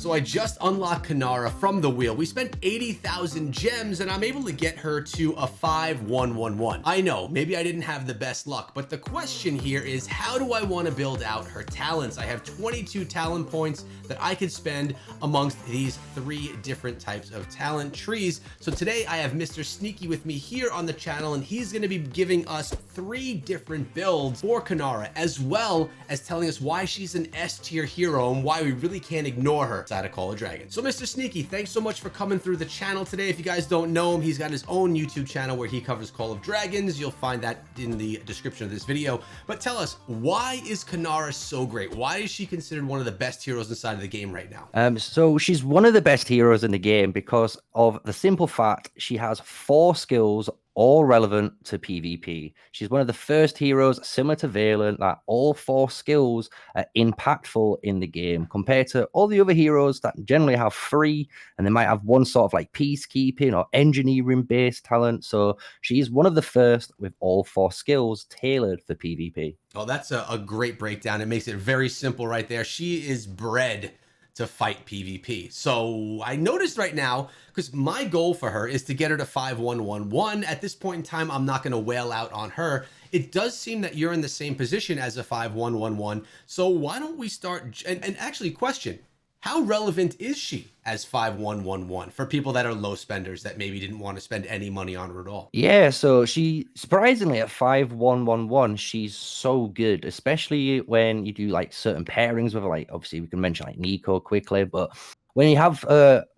So I just unlocked Kanara from the wheel. We spent 80,000 gems and I'm able to get her to a 5-1-1-1. I know, maybe I didn't have the best luck, but the question here is how do I want to build out her talents? I have 22 talent points that I could spend amongst these 3 different types of talent trees. So today I have Mr. Sneaky with me here on the channel, and he's going to be giving us 3 different builds for Kanara, as well as telling us why she's an S tier hero and why we really can't ignore her inside of Call of Dragons. So Mr. Sneaky, thanks so much for coming through the channel today. If you guys don't know him, he's got his own YouTube channel where he covers Call of Dragons. You'll find that in the description of this video. But tell us, why is Kanara so great? Why is she considered one of the best heroes inside of the game right now? So she's one of the best heroes in the game because of the simple fact she has 4 skills all relevant to PvP. She's one of the first heroes, similar to Valen, that all 4 skills are impactful in the game compared to all the other heroes that generally have 3 and they might have one sort of like peacekeeping or engineering based talent. So she's one of the first with all 4 skills tailored for PvP. Oh, that's a great breakdown. It makes it very simple right there. She is bred to fight PvP. So I noticed right now, because my goal for her is to get her to 5-1-1-1. At this point in time, I'm not going to wail out on her. It does seem that you're in the same position as a 5-1-1-1. So why don't we start, and actually question, how relevant is she as 5-1-1-1 for people that are low spenders that maybe didn't want to spend any money on her at all? Yeah, so she surprisingly at 5-1-1-1, she's so good, especially when you do like certain pairings with her. Like obviously we can mention like Nico quickly, but when you have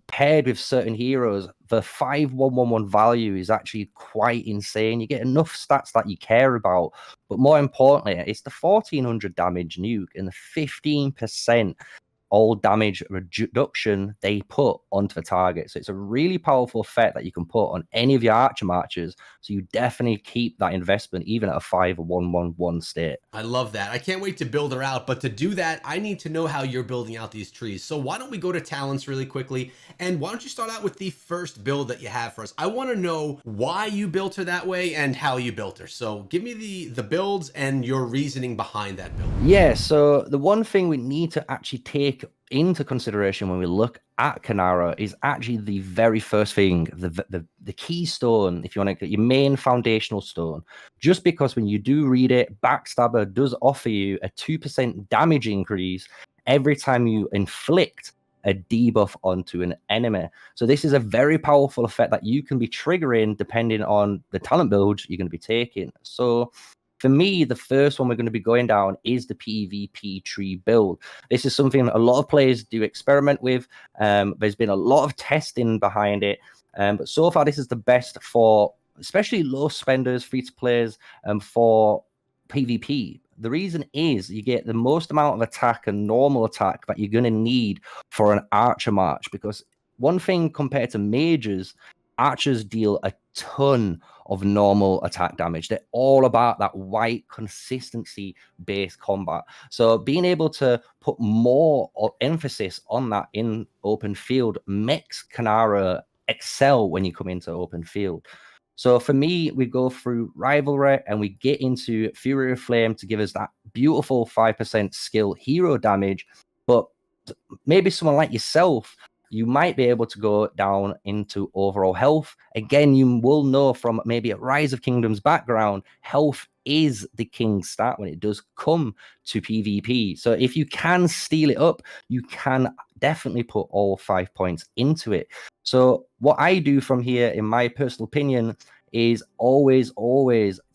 paired with certain heroes, the 5-1-1-1 value is actually quite insane. You get enough stats that you care about, but more importantly, it's the 1400 damage nuke and the 15% all damage reduction they put onto the target. So it's a really powerful effect that you can put on any of your archer marchers. So you definitely keep that investment even at a 5-1-1-1 state. I love that. I can't wait to build her out, but to do that, I need to know how you're building out these trees. So why don't we go to talents really quickly? And why don't you start out with the first build that you have for us? I want to know why you built her that way and how you built her. So give me the builds and your reasoning behind that build. Yeah, so the one thing we need to actually take into consideration when we look at Kanara is actually the very first thing, the keystone, if you want to get your main foundational stone. Just because when you do read it, Backstabber does offer you a 2% damage increase every time you inflict a debuff onto an enemy. So this is a very powerful effect that you can be triggering depending on the talent build you're going to be taking. So for me, the first one we're going to be going down is the PvP tree build. This is something a lot of players do experiment with. There's been a lot of testing behind it. But so far, this is the best for especially low spenders, free to players, for PvP. The reason is you get the most amount of attack and normal attack that you're going to need for an archer march, because one thing compared to mages, archers deal a ton of normal attack damage. They're all about that white consistency based combat. So being able to put more emphasis on that in open field makes Kanara excel when you come into open field. So for me, we go through Rivalry and we get into Fury of Flame to give us that beautiful 5% skill hero damage. But maybe someone like yourself, you might be able to go down into overall health. Again, you will know from maybe a Rise of Kingdoms background, health is the king's stat when it does come to PvP. So if you can steal it up, you can definitely put all 5 points into it. So what I do from here, in my personal opinion, is always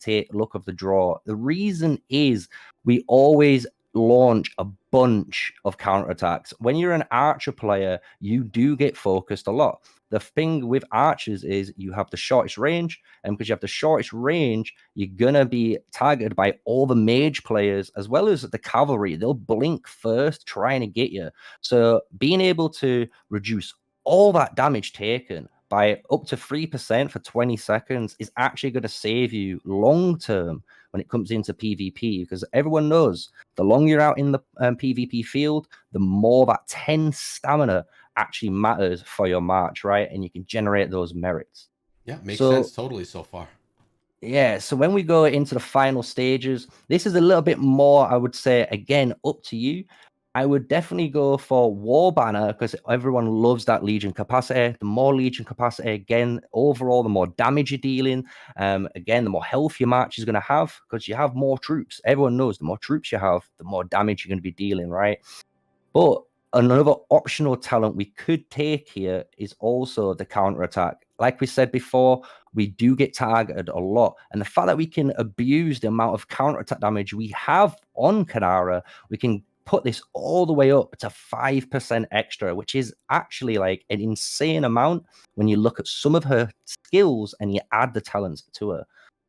take luck of the draw. The reason is we always launch a bunch of counterattacks. When you're an archer player, you do get focused a lot. The thing with archers is you have the shortest range, and because you have the shortest range, you're gonna be targeted by all the mage players as well as the cavalry. They'll blink first trying to get you. So being able to reduce all that damage taken by up to 3% for 20 seconds is actually going to save you long term when it comes into PvP, because everyone knows the longer you're out in the PvP field, the more that 10 stamina actually matters for your march, right? And you can generate those merits. Yeah, makes sense totally so far. Yeah, so when we go into the final stages, this is a little bit more, I would say, again, up to you. I would definitely go for War Banner because everyone loves that Legion capacity. The more Legion capacity, again, overall, the more damage you're dealing. Again, the more health your march is going to have because you have more troops. Everyone knows the more troops you have, the more damage you're going to be dealing, right? But another optional talent we could take here is also the counterattack. Like we said before, we do get targeted a lot. And the fact that we can abuse the amount of counterattack damage we have on Kanara, we can put this all the way up to 5% extra, which is actually like an insane amount when you look at some of her skills and you add the talents to her.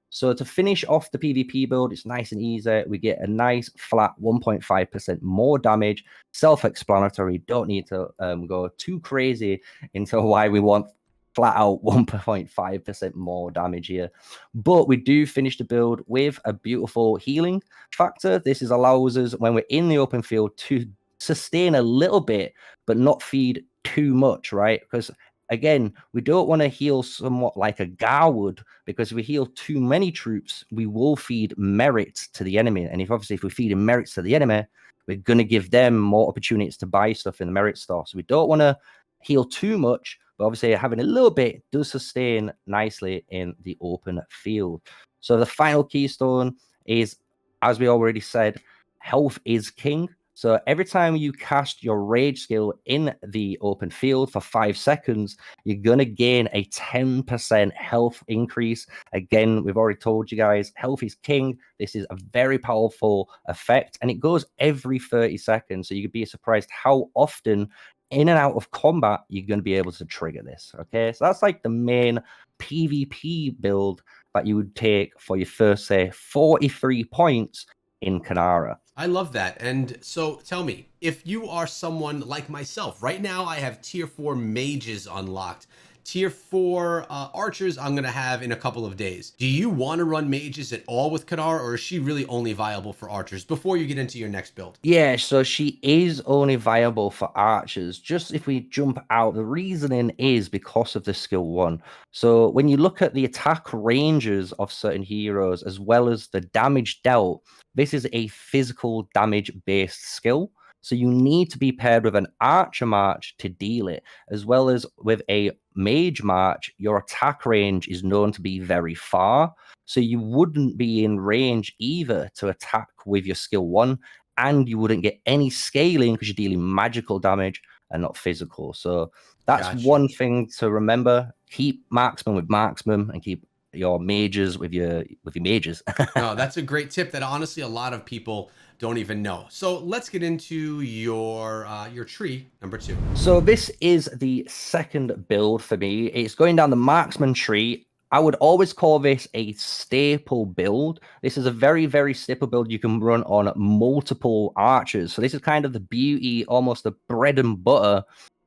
So to finish off the PvP build, it's nice and easy. We get a nice flat 1.5% more damage. Self-explanatory. Don't need to go too crazy into why we want flat out 1.5% more damage here. But we do finish the build with a beautiful healing factor. This is allows us when we're in the open field to sustain a little bit, but not feed too much, right? Because again, we don't want to heal somewhat like a Gar would, because if we heal too many troops, we will feed merits to the enemy. And if obviously if we're feeding merits to the enemy, we're going to give them more opportunities to buy stuff in the merit store. So we don't want to heal too much, but obviously having a little bit does sustain nicely in the open field. So the final keystone is, as we already said, health is king. So every time you cast your rage skill in the open field for 5 seconds, you're going to gain a 10% health increase. Again, we've already told you guys, health is king. This is a very powerful effect, and it goes every 30 seconds. So you could be surprised how often in and out of combat you're going to be able to trigger this. Okay, so that's like the main PvP build that you would take for your first, say, 43 points in Kanara. I love that. And so tell me, if you are someone like myself, right now I have tier 4 mages unlocked. Tier 4 archers I'm going to have in a couple of days. Do you want to run mages at all with Kanara, or is she really only viable for archers before you get into your next build? Yeah, so she is only viable for archers. Just if we jump out, the reasoning is because of the skill 1. So when you look at the attack ranges of certain heroes as well as the damage dealt, this is a physical damage based skill. So you need to be paired with an archer march to deal it, as well as with a mage march. Your attack range is known to be very far. So you wouldn't be in range either to attack with your skill 1, and you wouldn't get any scaling because you're dealing magical damage and not physical. So that's Got you. one thing to remember. Keep marksman with marksman and keep your mages with your mages. No, that's a great tip that honestly a lot of people don't even know. So let's get into your tree number 2. So this is the second build for me. It's going down the marksman tree. I would always call this a staple build. This is a very, very staple build you can run on multiple archers. So this is kind of the beauty, almost the bread and butter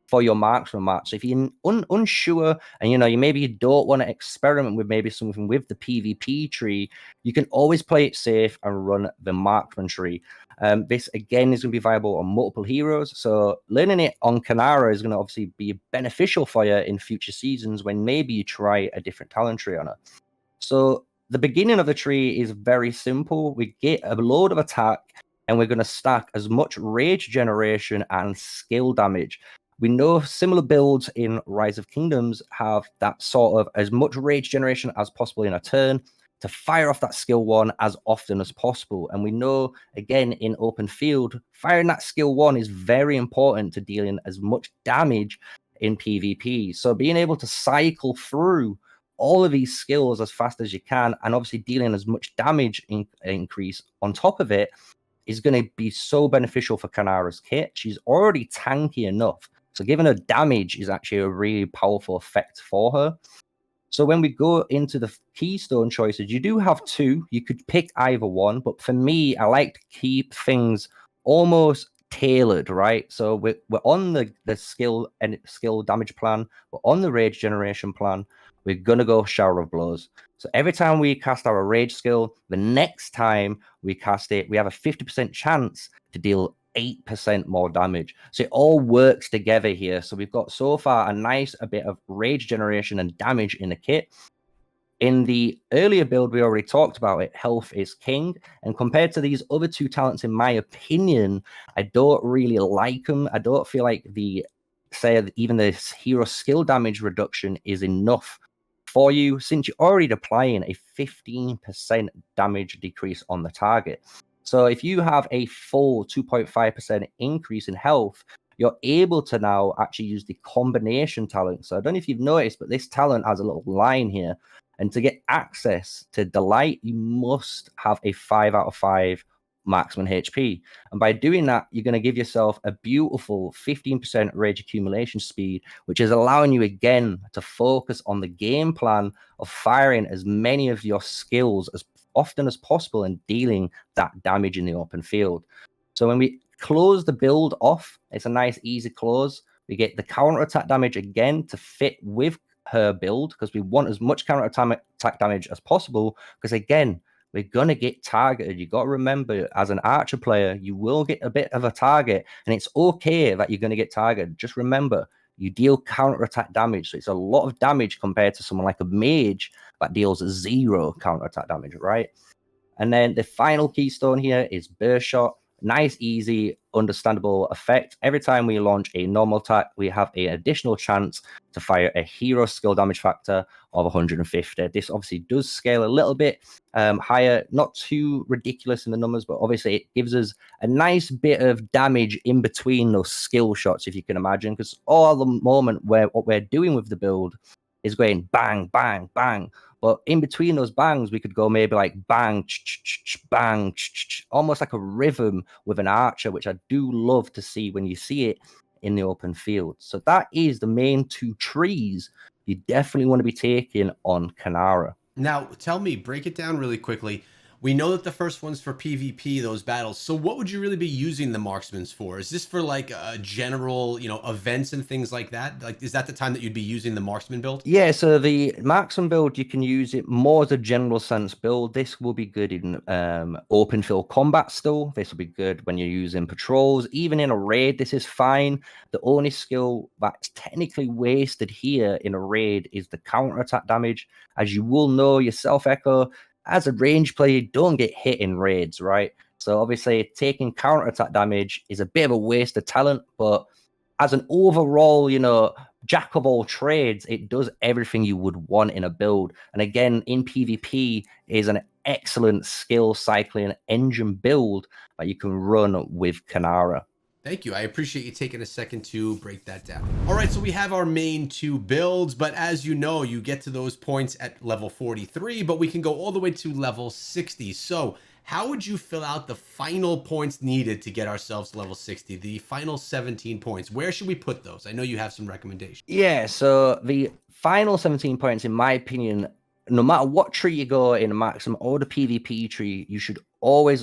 for your marksman match. So if you're unsure and you maybe you don't want to experiment with maybe something with the PvP tree, you can always play it safe and run the marksman tree. This again is going to be viable on multiple heroes. So learning it on Kanara is going to obviously be beneficial for you in future seasons when maybe you try a different talent tree on her. So the beginning of the tree is very simple. We get a load of attack and we're going to stack as much rage generation and skill damage. We know similar builds in Rise of Kingdoms have that sort of as much rage generation as possible in a turn to fire off that skill 1 as often as possible. And we know, again, in open field, firing that skill 1 is very important to dealing as much damage in PvP. So being able to cycle through all of these skills as fast as you can and obviously dealing as much damage increase on top of it is going to be so beneficial for Kanara's kit. She's already tanky enough. So giving her damage is actually a really powerful effect for her. So when we go into the keystone choices, you do have 2. You could pick either one, but for me, I like to keep things almost tailored, right? So we're on the skill and skill damage plan. We're on the rage generation plan. We're going to go Shower of Blows. So every time we cast our rage skill, the next time we cast it, we have a 50% chance to deal 8% more damage. So it all works together here. So we've got so far a bit of rage generation and damage in the kit. In the earlier build, we already talked about it. Health is king. And compared to these other two talents, in my opinion, I don't really like them. I don't feel like even the hero skill damage reduction is enough for you, since you're already applying a 15% damage decrease on the target. So if you have a full 2.5% increase in health, you're able to now actually use the combination talent. So I don't know if you've noticed, but this talent has a little line here. And to get access to Delight, you must have a 5 out of 5 Marksman HP. And by doing that, you're going to give yourself a beautiful 15% rage accumulation speed, which is allowing you again to focus on the game plan of firing as many of your skills as often as possible and dealing that damage in the open field. So when we close the build off, it's a nice easy close. We get the counter attack damage again to fit with her build, because we want as much counter attack damage as possible, because again, we're going to get targeted. You got to remember, as an archer player, you will get a bit of a target, and it's okay that you're going to get targeted. Just remember, you deal counter attack damage, so it's a lot of damage compared to someone like a mage that deals 0 counter attack damage, right? And then the final keystone here is burst shot. Nice, easy, understandable effect. Every time we launch a normal attack, we have an additional chance to fire a hero skill damage factor of 150. This obviously does scale a little bit higher, not too ridiculous in the numbers, but obviously it gives us a nice bit of damage in between those skill shots, if you can imagine, because all the moment where what we're doing with the build is going bang, bang, bang. But in between those bangs, we could go maybe like bang, bang, almost like a rhythm with an archer, which I do love to see when you see it in the open field. So that is the main 2 trees you definitely want to be taking on Kanara. Now, tell me, break it down really quickly. We know that the first one's for PvP, those battles. So what would you really be using the marksmans for? Is this for like general, events and things like that? Like, is that the time that you'd be using the marksman build? Yeah, so the marksman build, you can use it more as a general sense build. This will be good in open field combat still. This will be good when you're using patrols. Even in a raid, this is fine. The only skill that's technically wasted here in a raid is the counter attack damage. As you will know yourself, Echo, as a range player, you don't get hit in raids, right? So obviously taking counter attack damage is a bit of a waste of talent, but as an overall, jack of all trades, it does everything you would want in a build. And again, in PvP is an excellent skill cycling engine build that you can run with Kanara. Thank you. I appreciate you taking a second to break that down. All right, so we have our main 2 builds, but as you know, you get to those points at level 43, but we can go all the way to level 60. So how would you fill out the final points needed to get ourselves to level 60, the final 17 points? Where should we put those? I know you have some recommendations. Yeah, so the final 17 points, in my opinion, no matter what tree you go in, Marksman or the PvP tree, you should always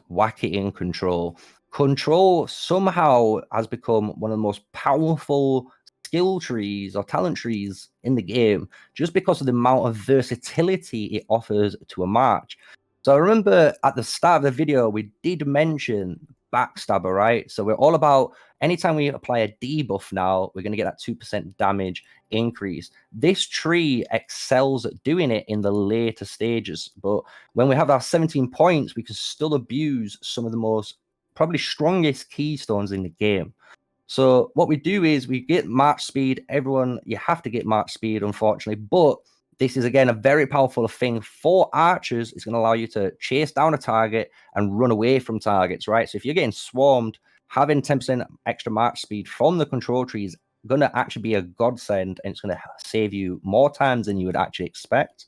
whack it in control. Control somehow has become one of the most powerful skill trees or talent trees in the game, just because of the amount of versatility it offers to a march. So I remember at the start of the video, we did mention Backstabber, right? So we're all about, anytime we apply a debuff now, we're going to get that 2% damage increase. This tree excels at doing it in the later stages, but when we have our 17 points, we can still abuse some of the most probably strongest keystones in the game. So what we do is we get march speed. Everyone, you have to get march speed, unfortunately, but this is, again, a very powerful thing for archers. It's going to allow you to chase down a target and run away from targets, right? So if you're getting swarmed, having 10% extra march speed from the control tree is going to actually be a godsend, and it's going to save you more times than you would actually expect.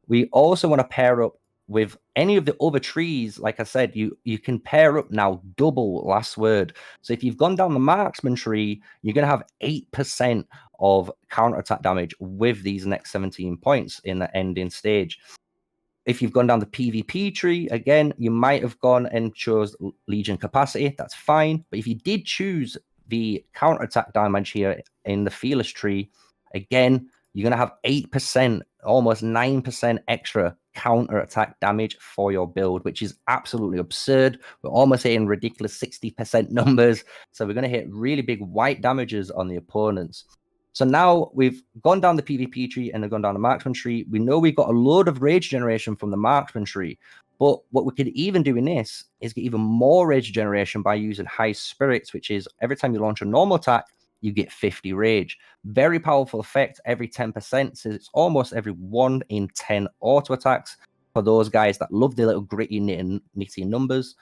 We also want to pair up with any of the other trees. Like I said, you can pair up now double last word. So if you've gone down the marksman tree, you're going to have 8% of counterattack damage with these next 17 points in the ending stage. If you've gone down the PvP tree, again, you might have gone and chose Legion capacity. That's fine. But if you did choose the counterattack damage here in the Fearless tree, again, you're going to have 8%, almost 9% extra counter attack damage for your build, which is absolutely absurd. We're almost hitting ridiculous 60% numbers. So we're going to hit really big white damages on the opponents. So now we've gone down the PvP tree and they've gone down the Marksman tree. We know we've got a load of rage generation from the Marksman tree. But what we could even do in this is get even more rage generation by using high spirits, which is every time you launch a normal attack, you get 50 rage. Very powerful effect every 10%. So it's almost every 1 in 10 auto attacks for those guys that love the little gritty, nitty numbers.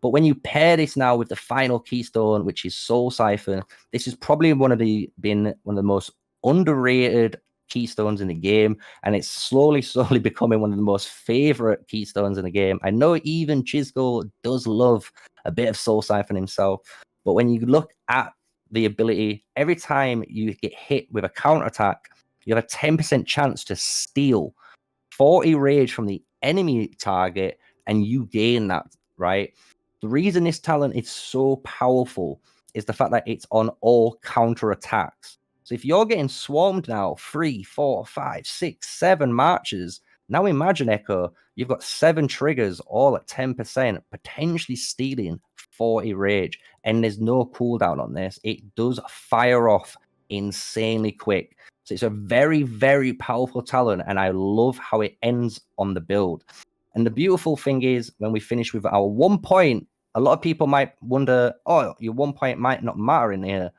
But when you pair this now with the final keystone, which is Soul Siphon, this is probably been one of the most underrated keystones in the game, and it's slowly becoming one of the most favorite keystones in the game. I know even Chisco does love a bit of Soul Siphon himself, but when you look at the ability, every time you get hit with a counterattack, you have a 10% chance to steal 40 rage from the enemy target, and you gain that, right? The reason this talent is so powerful is the fact that it's on all counter attacks. So if you're getting swarmed now 3, 4, 5, 6, 7 marches, now imagine, Echo, you've got 7 triggers all at 10%, potentially stealing 40 rage, and there's no cooldown on this. It does fire off insanely quick. So it's a very, very powerful talent, and I love how it ends on the build. And the beautiful thing is, when we finish with our 1 point, a lot of people might wonder, oh, your 1 point might not matter in here.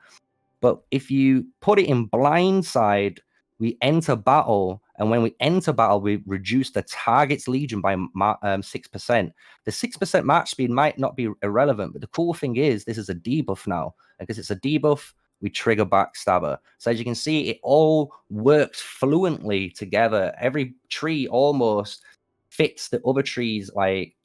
But if you put it in blindside, we enter battle, and when we enter battle, we reduce the target's legion by 6%. The 6% march speed might not be irrelevant, but the cool thing is this is a debuff now. Because it's a debuff, we trigger Backstabber. So as you can see, it all works fluently together. Every tree almost fits the other trees like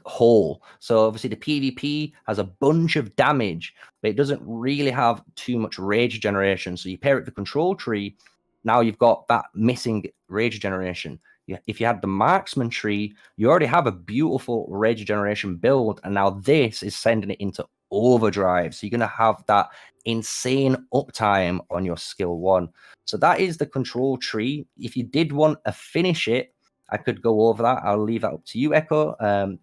whole. So obviously the PvP has a bunch of damage, but it doesn't really have too much rage generation. So you pair it with the control tree, now you've got that missing rage generation. If you had the Marksman tree, you already have a beautiful rage generation build, and now this is sending it into overdrive. So you're going to have that insane uptime on your skill 1. So that is the control tree. If you did want to finish it, I could go over that. I'll leave that up to you, Echo.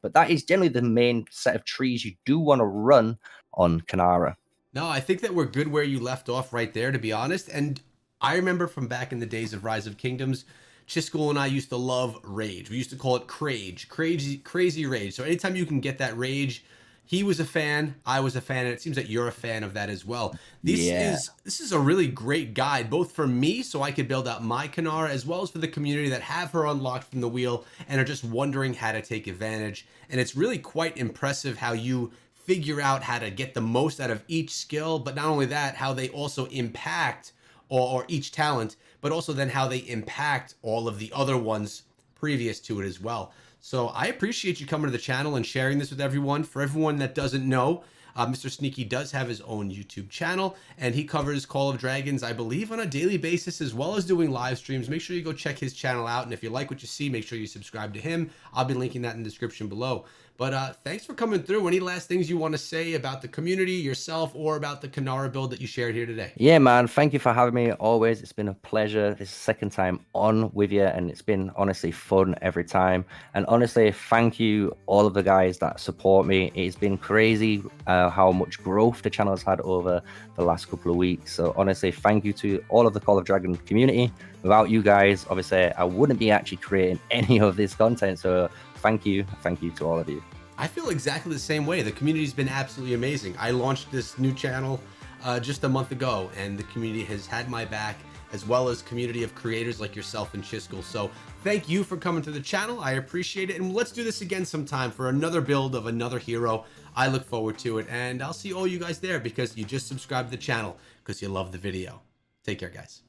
But that is generally the main set of trees you do want to run on Kanara. No, I think that we're good where you left off right there, to be honest. And I remember from back in the days of Rise of Kingdoms, Chisco and I used to love rage. We used to call it crage, crazy rage. So anytime you can get that rage, he was a fan, I was a fan, and it seems that you're a fan of that as well. This is a really great guide, both for me, so I could build out my Kanara, as well as for the community that have her unlocked from the wheel and are just wondering how to take advantage. And it's really quite impressive how you figure out how to get the most out of each skill, but not only that, how they also impact, or each talent, but also then how they impact all of the other ones previous to it as well. So I appreciate you coming to the channel and sharing this with everyone. For everyone that doesn't know, Mr. Sneaky does have his own YouTube channel, and he covers Call of Dragons, I believe, on a daily basis, as well as doing live streams. Make sure you go check his channel out, and if you like what you see, make sure you subscribe to him. I'll be linking that in the description below. But thanks for coming through. Any last things you want to say about the community, yourself, or about the Kanara build that you shared here today? Yeah, man. Thank you for having me. Always, it's been a pleasure. This is the second time on with you, and it's been honestly fun every time. And honestly, thank you all of the guys that support me. It's been crazy how much growth the channel has had over the last couple of weeks. So honestly, thank you to all of the Call of Dragon community. Without you guys, obviously, I wouldn't be actually creating any of this content. So thank you to all of you. I feel exactly the same way. The community's been absolutely amazing. I launched this new channel just a month ago, and the community has had my back, as well as community of creators like yourself and Chisco. So thank you for coming to the channel. I appreciate it, and let's do this again sometime for another build of another hero. I look forward to it, and I'll see all you guys there because you just subscribed to the channel because you love the video. Take care, guys.